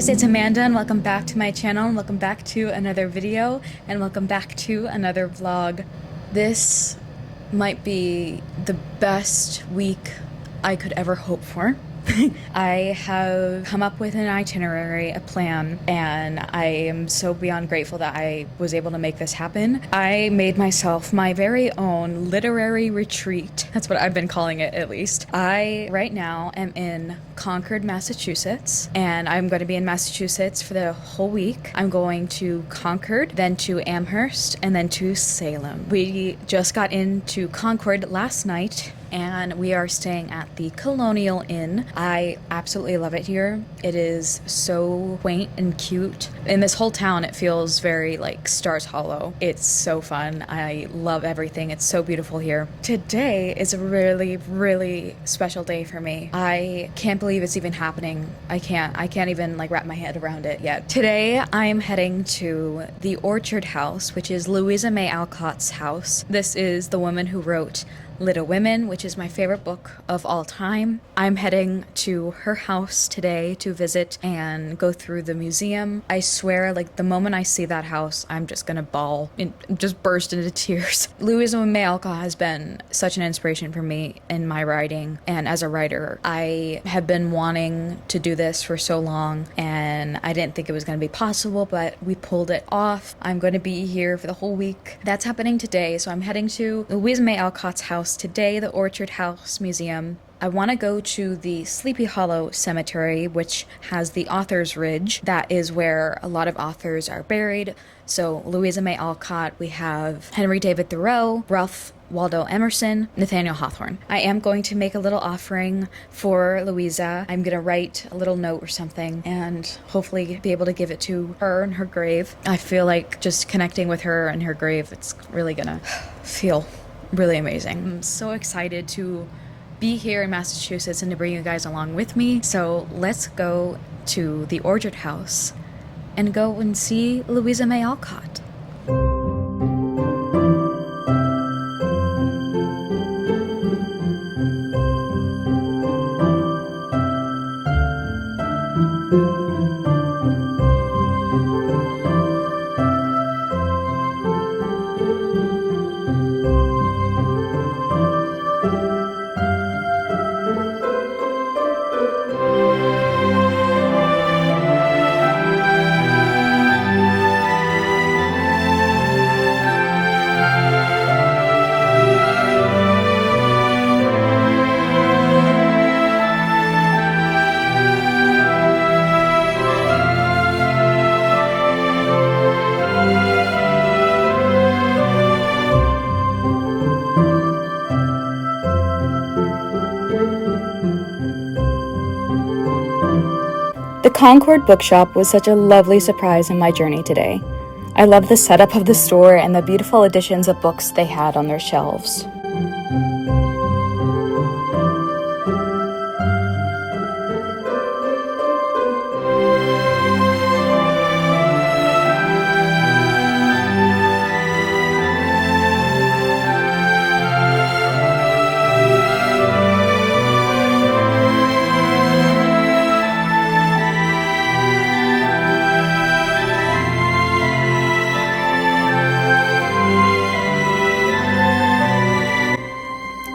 guys, it's Amanda and welcome back to my channel and welcome back to another video and welcome back to another vlog. This might be the best week I could ever hope for. I have come up with an itinerary, a plan, and I am so beyond grateful that I was able to make this happen. I made myself my very own literary retreat. That's what I've been calling it, at least. I, right now, am in Concord, Massachusetts, and I'm going to be in Massachusetts for the whole week. I'm going to Concord, then to Amherst, and then to Salem. We just got into Concord last night, and we are staying at the Colonial Inn. I absolutely love it here. It is so quaint and cute. In this whole town, it feels very like Stars Hollow. It's so fun. I love everything. It's so beautiful here. Today is a really, really special day for me. I can't believe it's even happening. I can't even like wrap my head around it yet. Today, I'm heading to the Orchard House, which is Louisa May Alcott's house. This is the woman who wrote Little Women, which is my favorite book of all time. I'm heading to her house today to visit and go through the museum. I swear, like, the moment I see that house, I'm just gonna bawl and just burst into tears. Louisa May Alcott has been such an inspiration for me in my writing and as a writer. I have been wanting to do this for so long and I didn't think it was gonna be possible, but we pulled it off. I'm gonna be here for the whole week. That's happening today, so I'm heading to Louisa May Alcott's house today, the Orchard House Museum. I want to go to the Sleepy Hollow Cemetery, which has the Author's Ridge. That is where a lot of authors are buried. So Louisa May Alcott, we have Henry David Thoreau, Ralph Waldo Emerson, Nathaniel Hawthorne. I am going to make a little offering for Louisa. I'm going to write a little note or something and hopefully be able to give it to her in her grave. I feel like just connecting with her in her grave, it's really going to feel really amazing. I'm so excited to be here in Massachusetts and to bring you guys along with me. So let's go to the Orchard House and go and see Louisa May Alcott. The Concord Bookshop was such a lovely surprise in my journey today. I love the setup of the store and the beautiful editions of books they had on their shelves.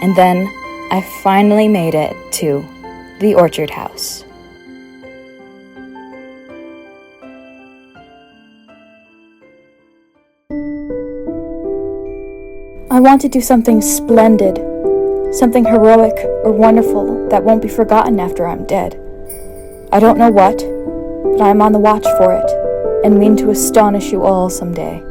And then I finally made it to the Orchard House. I want to do something splendid, something heroic or wonderful that won't be forgotten after I'm dead. I don't know what, but I'm on the watch for it and mean to astonish you all someday.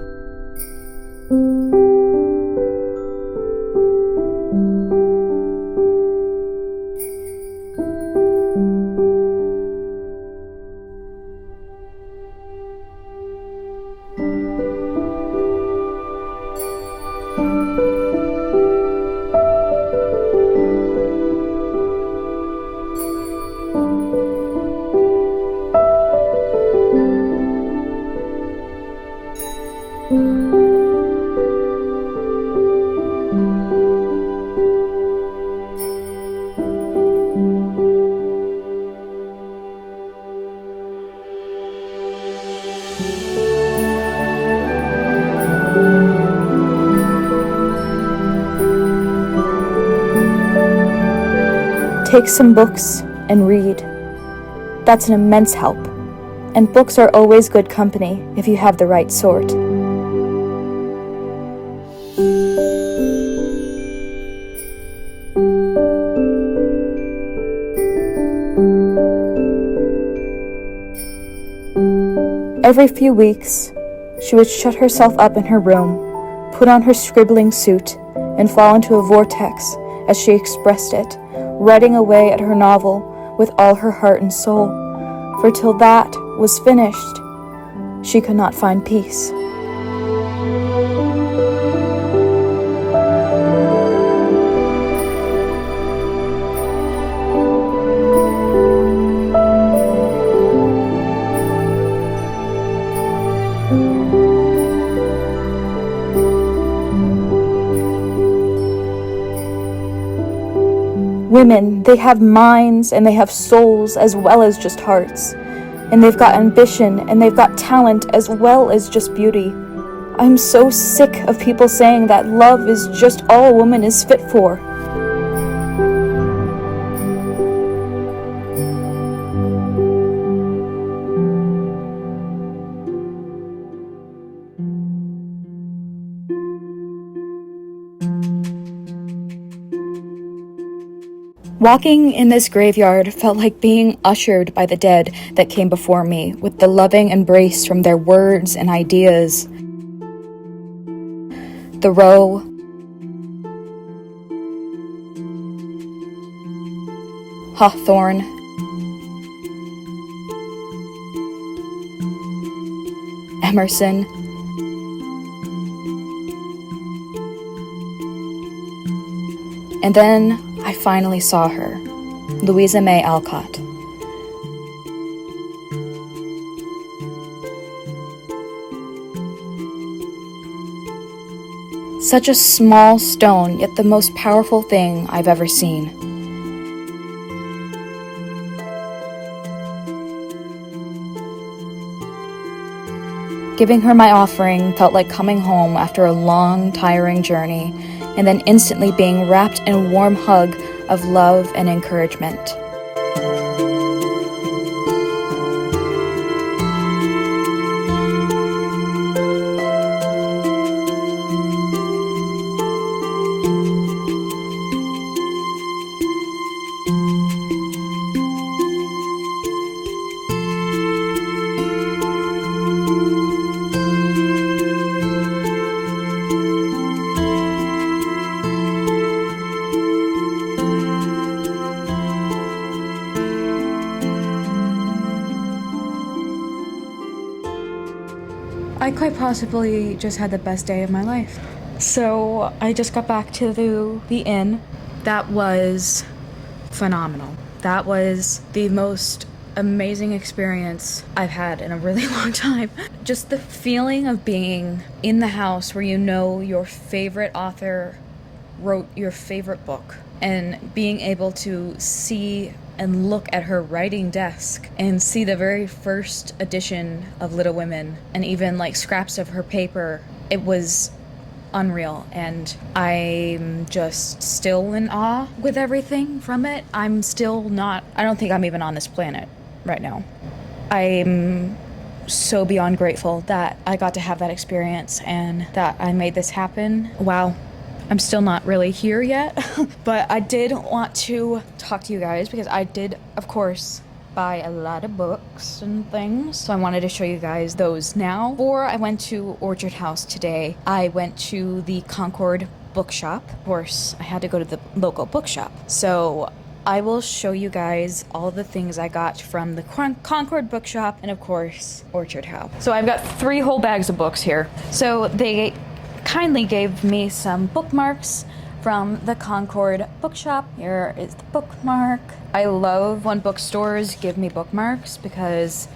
Take some books and read. That's an immense help. And books are always good company if you have the right sort. Every few weeks, she would shut herself up in her room, put on her scribbling suit, and fall into a vortex, as she expressed it, writing away at her novel with all her heart and soul, for till that was finished, she could not find peace. Women, they have minds and they have souls as well as just hearts. And they've got ambition and they've got talent as well as just beauty. I'm so sick of people saying that love is just all a woman is fit for. Walking in this graveyard felt like being ushered by the dead that came before me with the loving embrace from their words and ideas. Thoreau, Hawthorne, Emerson, and then I finally saw her, Louisa May Alcott. Such a small stone, yet the most powerful thing I've ever seen. Giving her my offering felt like coming home after a long, tiring journey, and then instantly being wrapped in a warm hug of love and encouragement. I quite possibly just had the best day of my life. So I just got back to the inn. That was phenomenal. That was the most amazing experience I've had in a really long time. Just the feeling of being in the house where you know your favorite author wrote your favorite book, and being able to see and look at her writing desk and see the very first edition of Little Women and even like scraps of her paper. It was unreal, and I'm just still in awe with everything from it. I don't think I'm even on this planet right now. I'm so beyond grateful that I got to have that experience and that I made this happen. Wow. I'm still not really here yet, but I did want to talk to you guys because I did, of course, buy a lot of books and things, so I wanted to show you guys those now. Before I went to Orchard House today, I went to the Concord Bookshop. Of course, I had to go to the local bookshop, so I will show you guys all the things I got from the Concord Bookshop and, of course, Orchard House. So I've got 3 whole bags of books here. So they kindly gave me some bookmarks from the Concord Bookshop. Here is the bookmark. I love when bookstores give me bookmarks because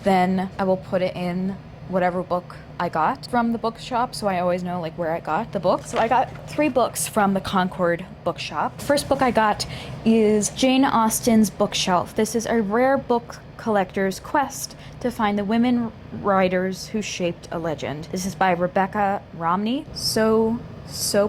then I will put it in whatever book I got from the bookshop, so I always know like where I got the book. So I got 3 books from the Concord Bookshop. First book I got is Jane Austen's Bookshelf. This is a rare book collector's quest to find the women writers who shaped a legend. This is by Rebecca Romney. So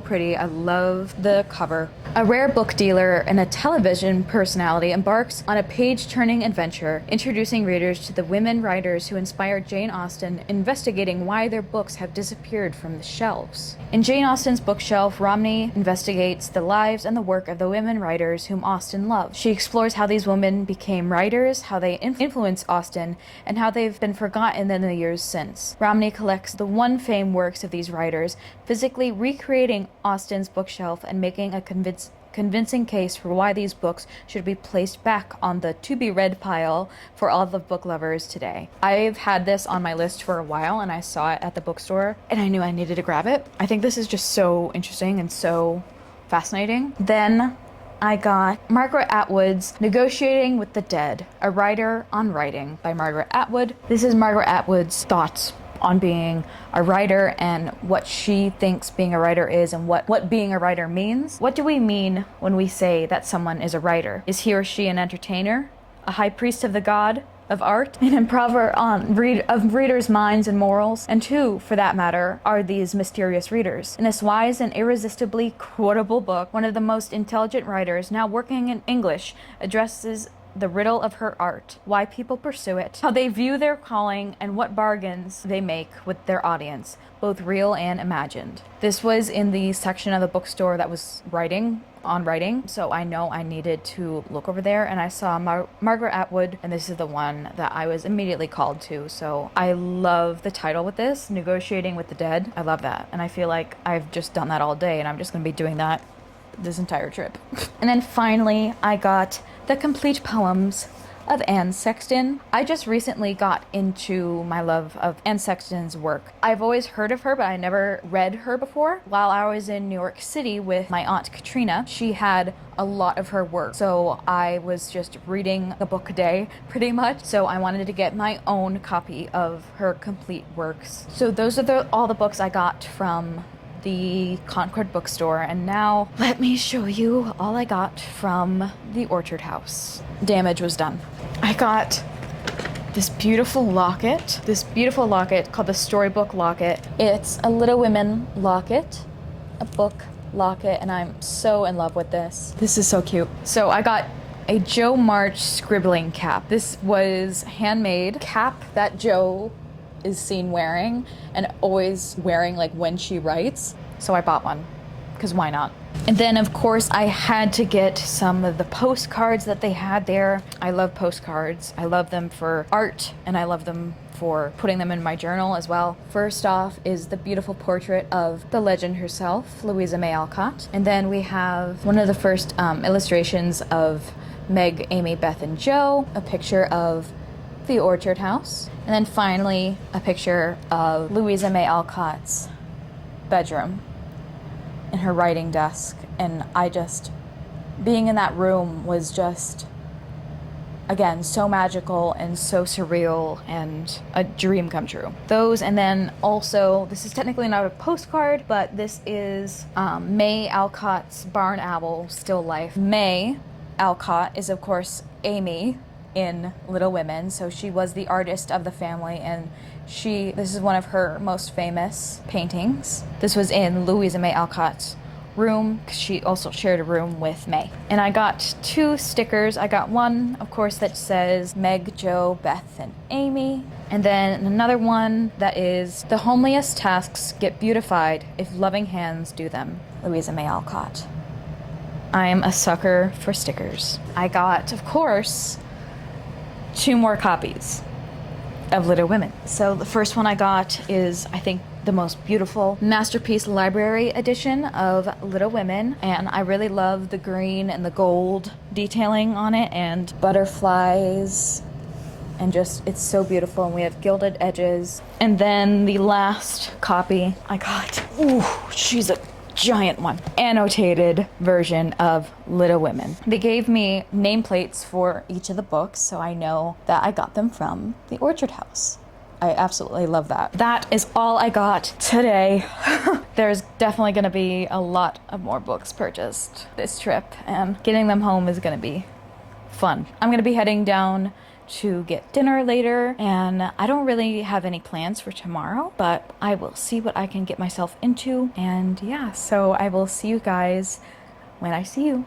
pretty. I love the cover. A rare book dealer and a television personality embarks on a page-turning adventure, introducing readers to the women writers who inspired Jane Austen, investigating why their books have disappeared from the shelves. In Jane Austen's Bookshelf, Romney investigates the lives and the work of the women writers whom Austen loved. She explores how these women became writers, how they influenced Austen, and how they've been forgotten in the years since. Romney collects the one-famed works of these writers, physically recreating Austen's bookshelf and making a convincing case for why these books should be placed back on the to-be-read pile for all the book lovers today. I've had this on my list for a while, and I saw it at the bookstore, and I knew I needed to grab it. I think this is just so interesting and so fascinating. Then I got Margaret Atwood's Negotiating with the Dead, a writer on writing by Margaret Atwood. This is Margaret Atwood's thoughts on being a writer and what she thinks being a writer is and what being a writer means. What do we mean when we say that someone is a writer? Is he or she an entertainer? A high priest of the god of art? An improver of readers' minds and morals? And who, for that matter, are these mysterious readers? In this wise and irresistibly quotable book, one of the most intelligent writers, now working in English, addresses the riddle of her art, why people pursue it, how they view their calling, and what bargains they make with their audience, both real and imagined. This was in the section of the bookstore that was writing, so I know I needed to look over there, and I saw Margaret Atwood, and this is the one that I was immediately called to. So I love the title with this, Negotiating with the Dead. I love that, and I feel like I've just done that all day, and I'm just going to be doing that this entire trip. And then finally, I got The Complete Poems of Anne Sexton. I just recently got into my love of Anne Sexton's work. I've always heard of her, but I never read her before. While I was in New York City with my aunt Katrina, she had a lot of her work. So I was just reading a book a day, pretty much. So I wanted to get my own copy of her complete works. So those are all the books I got from the Concord bookstore, and now let me show you all I got from the Orchard House. Damage was done. I got this beautiful locket called the Storybook Locket. It's a Little Women locket, a book locket, and I'm so in love with this. This is so cute. So I got a Jo March scribbling cap. This was handmade cap that Jo is seen wearing and always wearing like when she writes. So I bought one because why not? And then of course I had to get some of the postcards that they had there. I love postcards. I love them for art and I love them for putting them in my journal as well. First off is the beautiful portrait of the legend herself, Louisa May Alcott. And then we have one of the first illustrations of Meg, Amy, Beth, and Jo, a picture of the Orchard House, and then finally a picture of Louisa May Alcott's bedroom and her writing desk. And being in that room was just, again, so magical and so surreal and a dream come true. Those, and then also, this is technically not a postcard, but this is May Alcott's Barn Owl Still Life. May Alcott is, of course, Amy in Little Women, so she was the artist of the family, and this is one of her most famous paintings. This was in Louisa May Alcott's room, because she also shared a room with May. And I got 2 stickers. I got one, of course, that says Meg, Jo, Beth, and Amy, and then another one that is The Homeliest Tasks Get Beautified If Loving Hands Do Them, Louisa May Alcott. I'm a sucker for stickers. I got, of course, 2 more copies of Little Women. So the first one I got is, I think, the most beautiful masterpiece library edition of Little Women, and I really love the green and the gold detailing on it and butterflies, and just, it's so beautiful, and we have gilded edges. And then the last copy I got, ooh, she's a giant one, annotated version of Little Women. They gave me nameplates for each of the books, so I know that I got them from the Orchard House. I absolutely love that. That is all I got today. There's definitely gonna be a lot of more books purchased this trip, and getting them home is gonna be fun. I'm gonna be heading down to get dinner later, and I don't really have any plans for tomorrow, but I will see what I can get myself into. And yeah, so I will see you guys when I see you.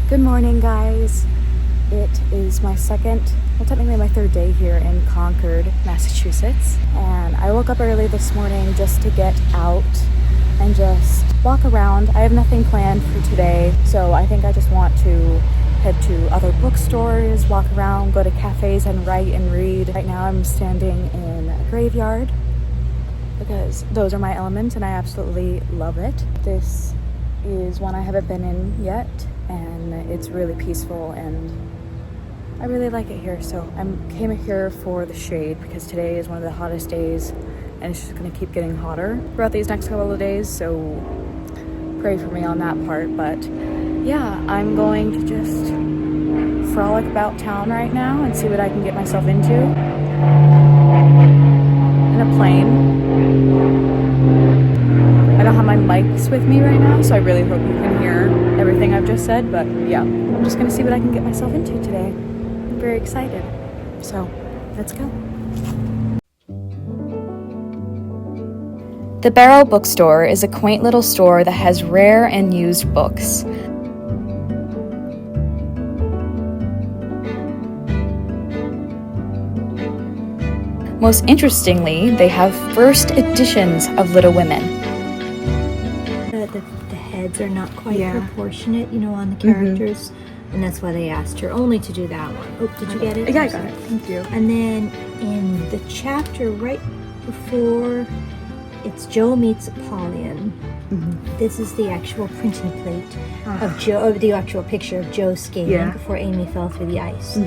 Good morning, guys. It is my technically my third day here in Concord, Massachusetts. And I woke up early this morning just to get out and just walk around. I have nothing planned for today, so I think I just want to head to other bookstores, walk around, go to cafes and write and read. Right now I'm standing in a graveyard because those are my elements and I absolutely love it. This is one I haven't been in yet, and it's really peaceful and I really like it here. So I came here for the shade because today is one of the hottest days and it's just gonna keep getting hotter throughout these next couple of days, so pray for me on that part. But yeah, I'm going to just frolic about town right now and see what I can get myself into. In a plane. I don't have my mics with me right now, so I really hope you can hear everything I've just said, but yeah, I'm just gonna see what I can get myself into today. I'm very excited. So, let's go. The Barrel Bookstore is a quaint little store that has rare and used books. Most interestingly, they have first editions of Little Women. The heads are not quite proportionate, on the characters, and that's why they asked her only to do that one. Oh, did you get it? Yeah, I got it. Thank you. And then in the chapter right before, it's Joe meets Apollyon. This is the actual printing plate of Joe, or the actual picture of Joe skating before Amy fell through the ice.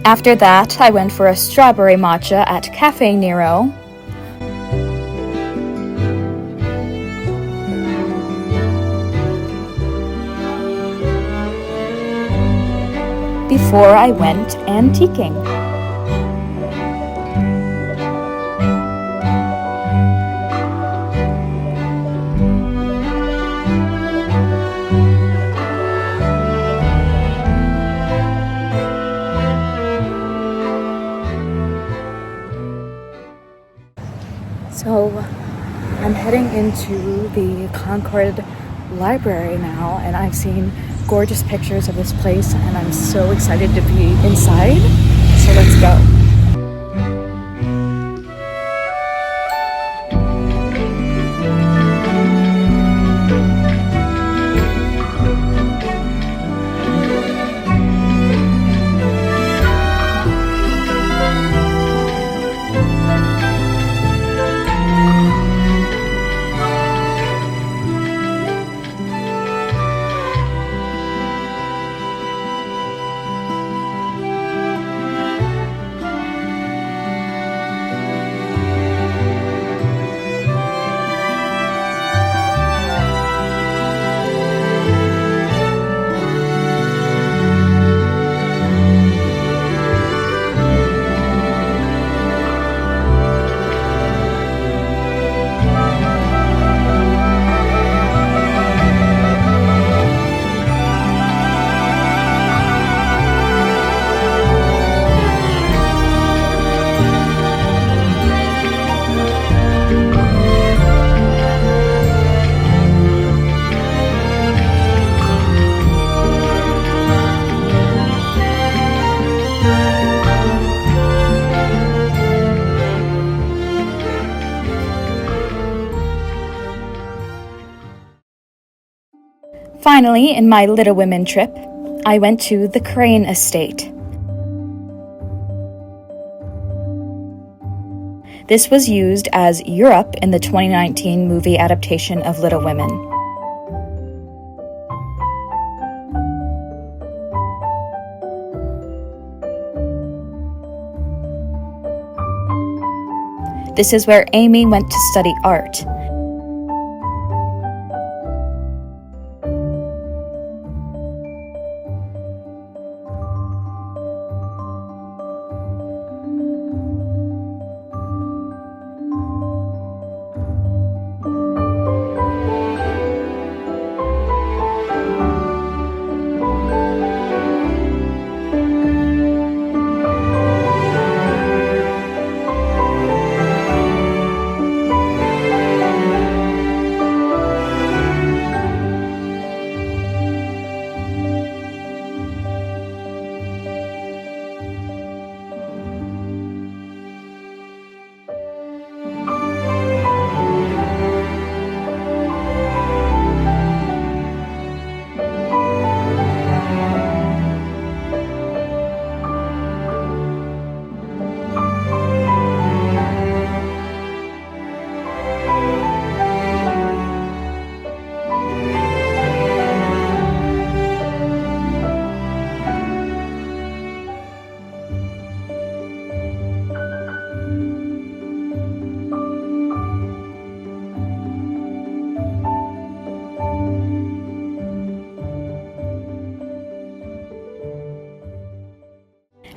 After that, I went for a strawberry matcha at Cafe Nero. Before I went antiquing. So I'm heading into the Concord Library now, and I've seen gorgeous pictures of this place and I'm so excited to be inside. So let's go. Finally, in my Little Women trip, I went to the Crane Estate. This was used as Europe in the 2019 movie adaptation of Little Women. This is where Amy went to study art.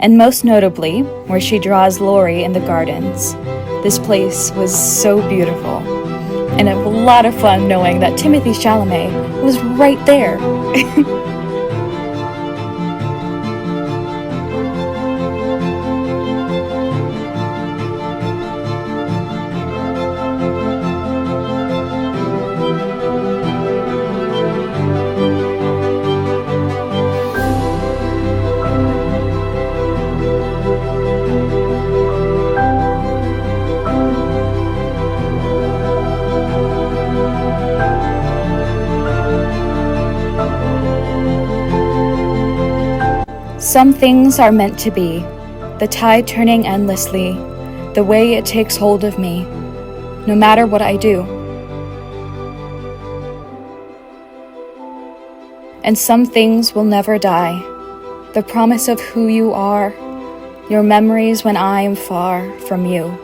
And most notably, where she draws Laurie in the gardens. This place was so beautiful, and it was a lot of fun knowing that Timothée Chalamet was right there. Some things are meant to be, the tide turning endlessly, the way it takes hold of me, no matter what I do. And some things will never die, the promise of who you are, your memories when I am far from you.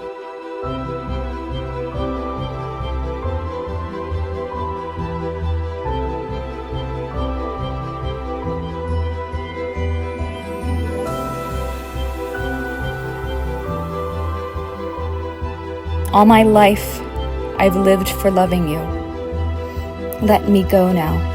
All my life, I've lived for loving you. Let me go now.